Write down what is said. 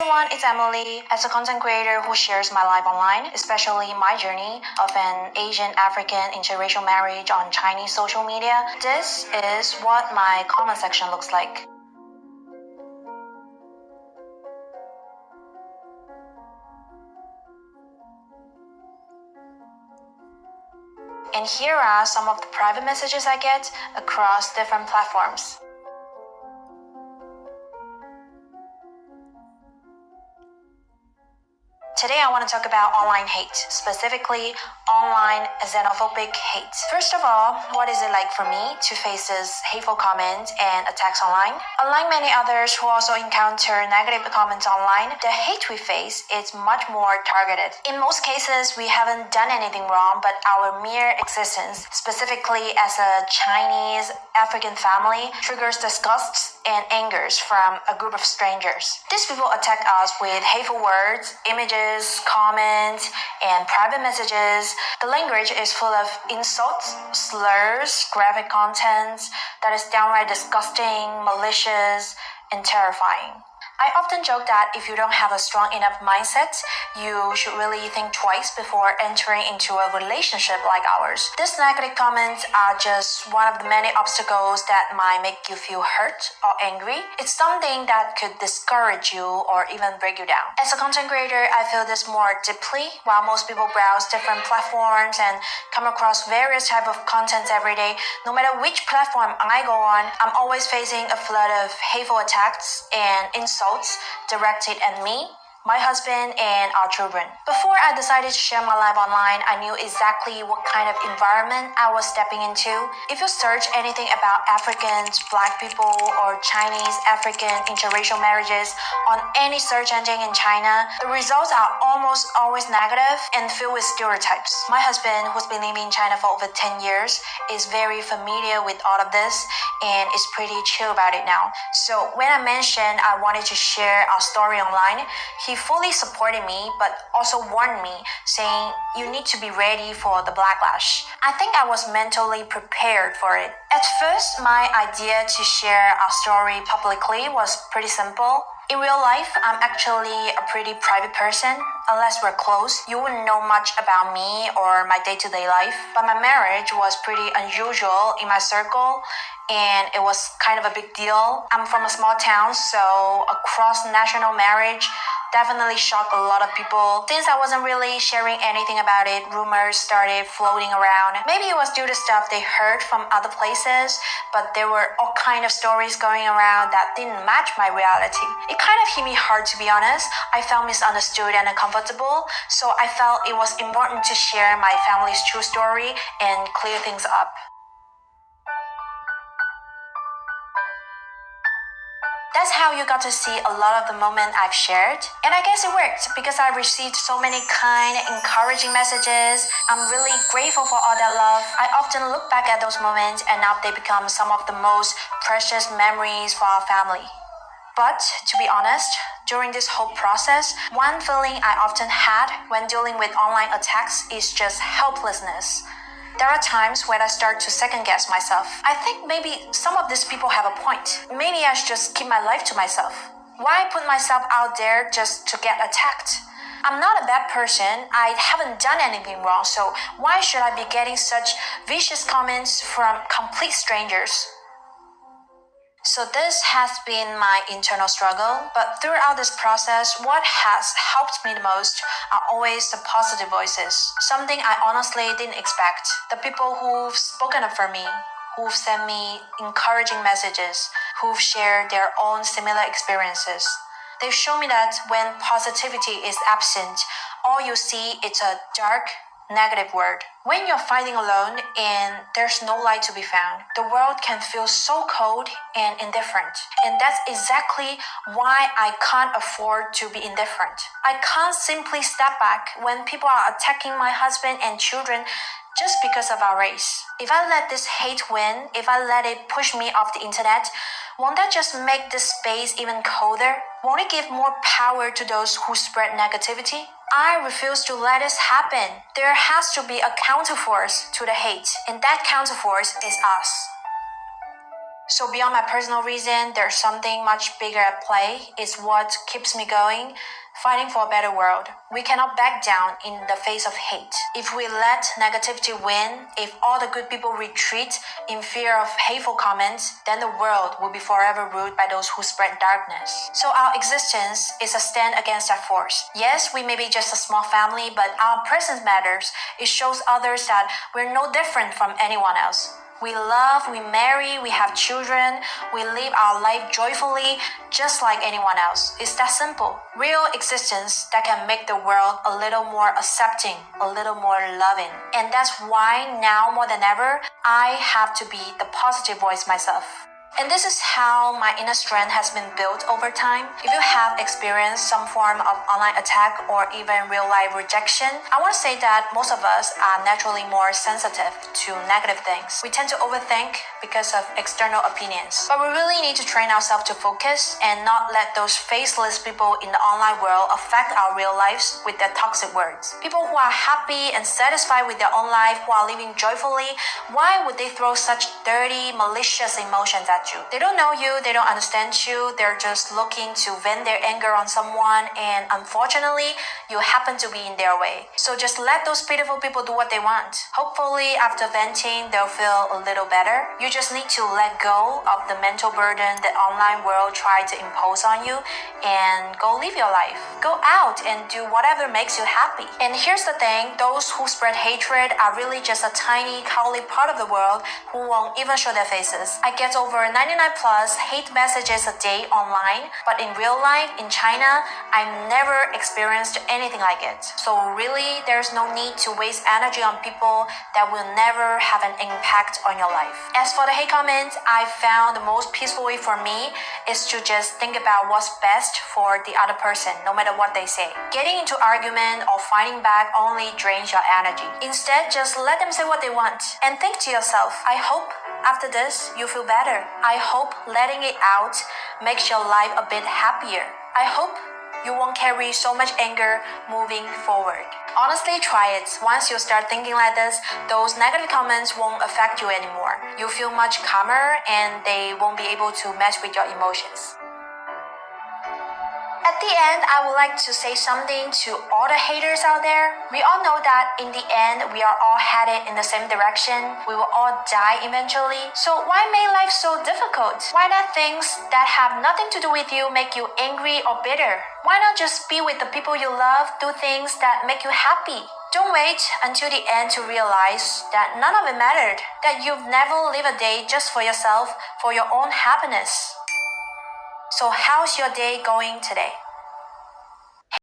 Everyone, it's Emily. As a content creator who shares my life online, especially my journey of an Asian African interracial marriage on Chinese social media, this is what my comment section looks like. And here are some of the private messages I get across different platforms. Today I want to talk about online hate, specifically online xenophobic hate. First of all, what is it like for me to face this hateful comments and attacks online? Unlike many others who also encounter negative comments online, the hate we face is much more targeted. In most cases, we haven't done anything wrong, but our mere existence, specifically as a Chinese African family, triggers disgusts and angers from a group of strangers. These people attack us with hateful words, images, comments, and private messages. The language is full of insults, slurs, graphic content that is downright disgusting, malicious, and terrifying. I often joke that if you don't have a strong enough mindset, you should really think twice before entering into a relationship like ours. These negative comments are just one of the many obstacles that might make you feel hurt or angry. It's something that could discourage you or even break you down. As a content creator, I feel this more deeply. While most people browse different platforms and come across various types of content every day, no matter which platform I go on, I'm always facing a flood of hateful attacks and insults directed at me, my husband, and our children. Before I decided to share my life online, I knew exactly what kind of environment I was stepping into. If you search anything about Africans, Black people, or Chinese African interracial marriages on any search engine in China, the results are almost always negative and filled with stereotypes. My husband, who's been living in China for over 10 years, is very familiar with all of this and is pretty chill about it now. So when I mentioned I wanted to share our story online, he fully supported me but also warned me, saying you need to be ready for the backlash. I think I was mentally prepared for it. At first, my idea to share our story publicly was pretty simple. In real life, I'm actually a pretty private person. Unless we're close, you wouldn't know much about me or my day-to-day life. But my marriage was pretty unusual in my circle, and it was kind of a big deal. I'm from a small town, so a cross-national marriage definitely shocked a lot of people. Since I wasn't really sharing anything about it, rumors started floating around. Maybe it was due to stuff they heard from other places, but there were all kind of stories going around that didn't match my reality. It kind of hit me hard, to be honest. I felt misunderstood and uncomfortable, so I felt it was important to share my family's true story and clear things up. That's how you got to see a lot of the moment I've shared. And I guess it worked because I received so many kind, encouraging messages. I'm really grateful for all that love. I often look back at those moments and now they become some of the most precious memories for our family. But to be honest, during this whole process, one feeling I often had when dealing with online attacks is just helplessness. There are times when I start to second guess myself. I think maybe some of these people have a point. Maybe I should just keep my life to myself. Why put myself out there just to get attacked? I'm not a bad person. I haven't done anything wrong, so why should I be getting such vicious comments from complete strangers? So this has been my internal struggle, but throughout this process, what has helped me the most are always the positive voices. Something I honestly didn't expect. The people who've spoken up for me, who've sent me encouraging messages, who've shared their own similar experiences. They've shown me that when positivity is absent, all you see is a dark, negative word. When you're fighting alone and there's no light to be found, the world can feel so cold and indifferent. And that's exactly why I can't afford to be indifferent. I can't simply step back when people are attacking my husband and children just because of our race. If I let this hate win, if I let it push me off the internet, won't that just make this space even colder? Won't it give more power to those who spread negativity? I refuse to let this happen. There has to be a counterforce to the hate, and that counterforce is us. So beyond my personal reason, there's something much bigger at play. It's what keeps me going, fighting for a better world. We cannot back down in the face of hate. If we let negativity win, if all the good people retreat in fear of hateful comments, then the world will be forever ruled by those who spread darkness. So our existence is a stand against that force. Yes, we may be just a small family, but our presence matters. It shows others that we're no different from anyone else. We love, we marry, we have children, we live our life joyfully, just like anyone else. It's that simple. Real existence that can make the world a little more accepting, a little more loving. And that's why now more than ever, I have to be the positive voice myself. And this is how my inner strength has been built over time. If you have experienced some form of online attack or even real life rejection, I want to say that most of us are naturally more sensitive to negative things. We tend to overthink because of external opinions. But we really need to train ourselves to focus and not let those faceless people in the online world affect our real lives with their toxic words. People who are happy and satisfied with their own life while living joyfully, why would they throw such dirty, malicious emotions at you? They don't know you, they don't understand you, they're just looking to vent their anger on someone, and unfortunately, you happen to be in their way. So just let those pitiful people do what they want. Hopefully, after venting, they'll feel a little better. You just need to let go of the mental burden that online world tried to impose on you and go live your life. Go out and do whatever makes you happy. And here's the thing, those who spread hatred are really just a tiny, cowardly part of the world who won't even show their faces. I get over 99 plus hate messages a day online, but in real life, in China, I've never experienced anything like it. So really, there's no need to waste energy on people that will never have an impact on your life. As for the hate comments, I found the most peaceful way for me is to just think about what's best for the other person, no matter what they say. Getting into argument or fighting back only drains your energy. Instead, just let them say what they want and think to yourself, I hope after this, you feel better. I hope letting it out makes your life a bit happier. I hope you won't carry so much anger moving forward. Honestly, try it. Once you start thinking like this, those negative comments won't affect you anymore. You'll feel much calmer and they won't be able to mess with your emotions. At the end, I would like to say something to all the haters out there. We all know that in the end, we are all headed in the same direction. We will all die eventually. So why make life so difficult? Why let things that have nothing to do with you make you angry or bitter? Why not just be with the people you love, do things that make you happy? Don't wait until the end to realize that none of it mattered, that you've never lived a day just for yourself, for your own happiness. So how's your day going today?